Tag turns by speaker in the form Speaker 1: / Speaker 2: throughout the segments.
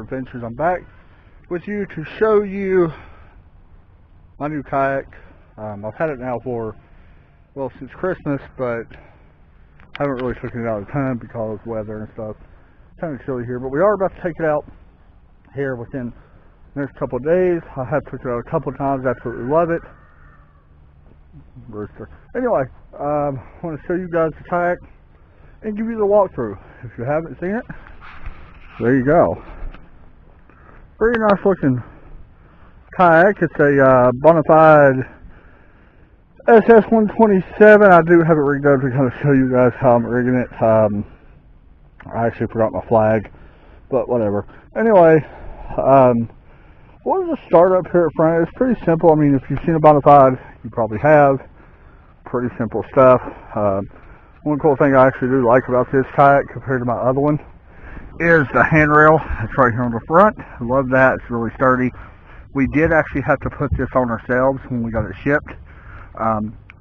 Speaker 1: Adventures. I'm back with you to show you my new kayak. I've had it now for, well, since Christmas, but haven't really taken it out a ton because of weather and stuff. It's kind of chilly here, but we are about to take it out here within the next couple of days. I have took it out a couple of times, absolutely love it. Rooster. Anyway, I want to show you guys the kayak and give you the walkthrough. If you haven't seen it, there you go. Very nice looking kayak. It's a Bonafide SS127. I do have it rigged up to kind of show you guys how I'm rigging it. I actually forgot my flag, but whatever. Anyway, what is the start up here at front? It's pretty simple. I mean, if you've seen a Bonafide, you probably have. Pretty simple stuff. One cool thing I actually do like about this kayak compared to my other one is the handrail. It's right here on the front. I love that. It's really sturdy. We did actually have to put this on ourselves when we got it shipped.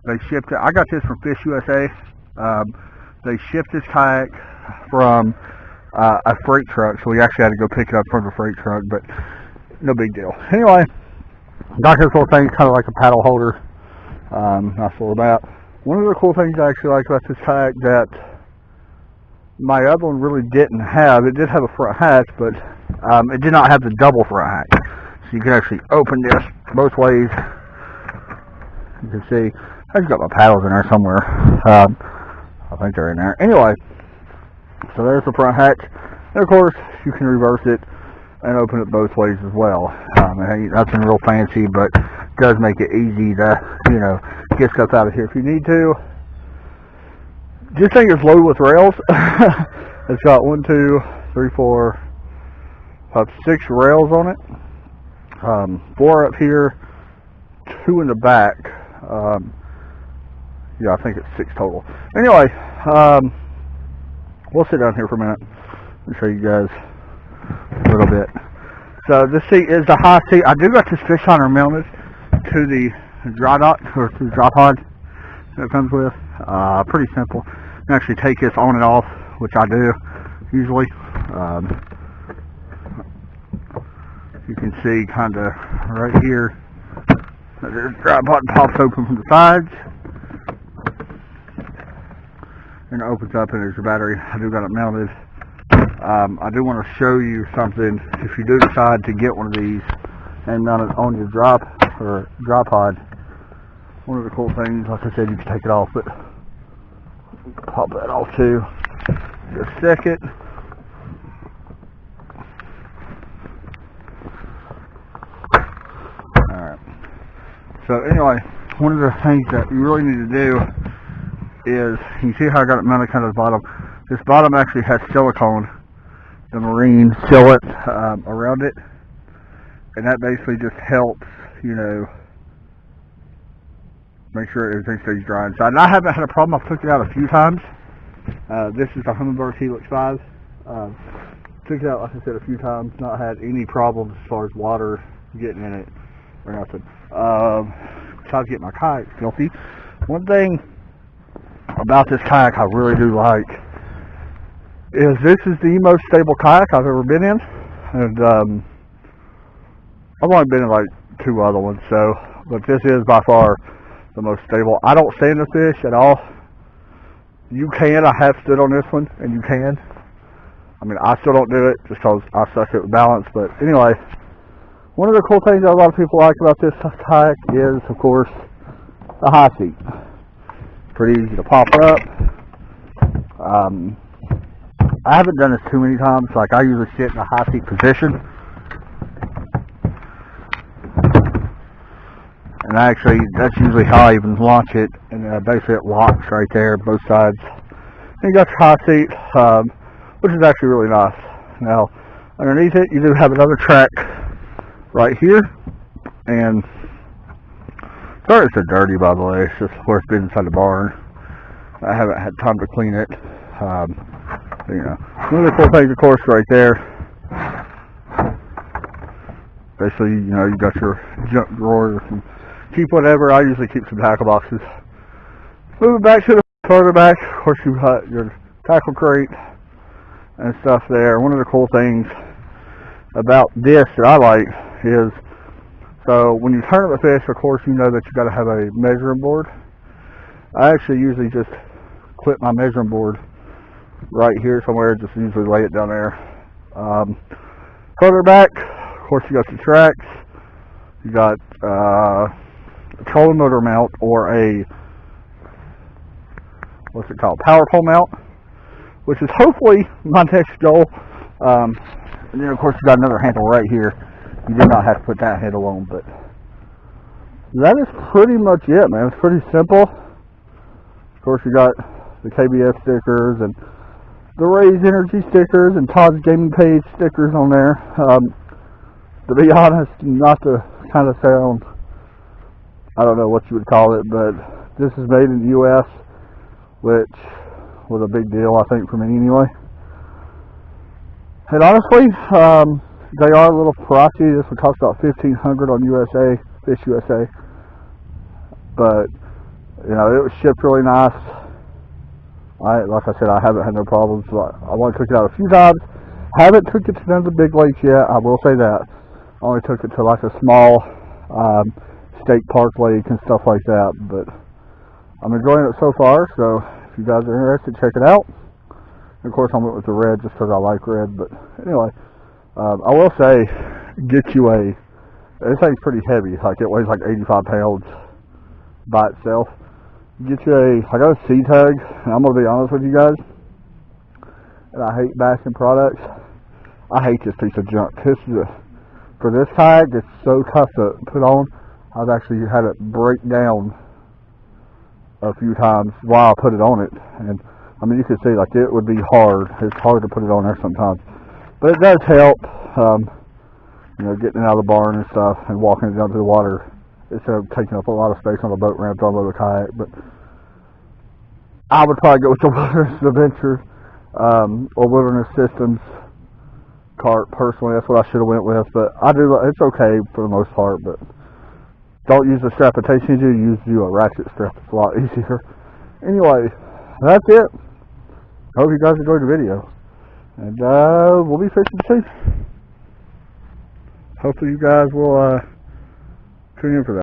Speaker 1: They shipped it. I got this from Fish USA. They shipped this kayak from a freight truck, so we actually had to go pick it up from the freight truck, but no big deal. Anyway, got this little thing, kind of like a paddle holder. Nice little map. One of the cool things I actually like about this kayak that my other one really didn't have, it did have a front hatch, but it did not have the double front hatch. So you can actually open this both ways. You can see, I've got my paddles in there somewhere. I think they're in there. Anyway, so there's the front hatch. And of course, you can reverse it and open it both ways as well. Nothing real fancy, but does make it easy to, you know, get stuff out of here if you need to. This thing is loaded with rails. It's got 1, 2, 3, 4, about 6 rails on it. 4 up here, 2 in the back. Yeah, I think it's 6 total. Anyway, we'll sit down here for a minute and show you guys a little bit. So this seat is the high seat. I do got this fish liner mounted to the dry dock, or to the dry pod that it comes with. Pretty simple. You can actually take this on and off, which I do usually. You can see kind of right here, the dry pod pops open from the sides and it opens up, and there's your battery. I do got it mounted. I do want to show you something. If you do decide to get one of these and mount it on your dry pod, one of the cool things, like I said, you can take it off, but pop that off too. Just a second. Alright. So anyway, one of the things that you really need to do is, you see how I got it mounted kind of at the bottom? This bottom actually has silicone, the marine sillet around it, and that basically just helps, you know, make sure everything stays dry inside. And I haven't had a problem. I've took it out a few times. This is the Humminbird Helix 5. Took it out, like I said, a few times. Not had any problems as far as water getting in it or nothing. Tried to get my kayak filthy. One thing about this kayak I really do like is this is the most stable kayak I've ever been in. And I've only been in like 2 other ones, so, but this is by far the most stable. I don't stand the fish at all. You can. I have stood on this one, and you can. I mean, I still don't do it just because I suck at balance. But anyway, one of the cool things that a lot of people like about this kayak is, of course, the high seat. Pretty easy to pop up. I haven't done this too many times. Like, I usually sit in a high seat position. And actually, that's usually how I even launch it. And basically it locks right there, both sides. And you got your high seat, which is actually really nice. Now, underneath it, you do have another track right here. And, sorry it's so dirty, by the way. It's just where it's been inside the barn. I haven't had time to clean it. You know, one of the cool things, of course, right there. Basically, you know, you got your junk drawers and keep whatever. I usually keep some tackle boxes. Moving back to the further back, of course, you've got your tackle crate and stuff there. One of the cool things about this that I like is, so when you turn up a fish, of course you know that you got to have a measuring board. I actually usually just clip my measuring board right here somewhere, just usually lay it down there. Further back, of course you got the tracks, you got a trolling motor mount, or a, what's it called, power pole mount, which is hopefully my next goal. And then of course you got another handle right here. You do not have to put that handle on, but that is pretty much it, man. It's pretty simple. Of course you got the KBS stickers and the Raise Energy stickers and Todd's Gaming Page stickers on there. To be honest, not to kind of sound, I don't know what you would call it, but this is made in the US, which was a big deal, I think, for me anyway. And honestly, they are a little pricey. This would cost about $1,500 on USA, Fish USA. But, you know, it was shipped really nice. Like I said, I haven't had no problems. I only took it out a few times. Haven't took it to none of the big lakes yet, I will say that. I only took it to like a small state park lake and stuff like that. But I'm enjoying it so far, so if you guys are interested, check it out. And of course, I went with the red just because I like red. But anyway, I will say, get you a, this thing's pretty heavy. Like, it weighs like 85 pounds by itself. Get you a, I got a sea tug, and I'm going to be honest with you guys, and I hate bashing products. I hate this piece of junk. This is for this kayak, it's so tough to put on. I've actually had it break down a few times while I put it on it, and I mean, you can see, like, it would be hard. It's hard to put it on there sometimes, but it does help, you know, getting it out of the barn and stuff, and walking it down to the water, instead of taking up a lot of space on the boat ramp to unload the kayak. But I would probably go with the Wilderness Adventure or Wilderness Systems cart personally. That's what I should have went with, but I do. It's okay for the most part, but don't use the strap attachment. Use a ratchet strap. It's a lot easier. Anyway, that's it. I hope you guys enjoyed the video, and we'll be fishing soon. Hopefully you guys will tune in for that.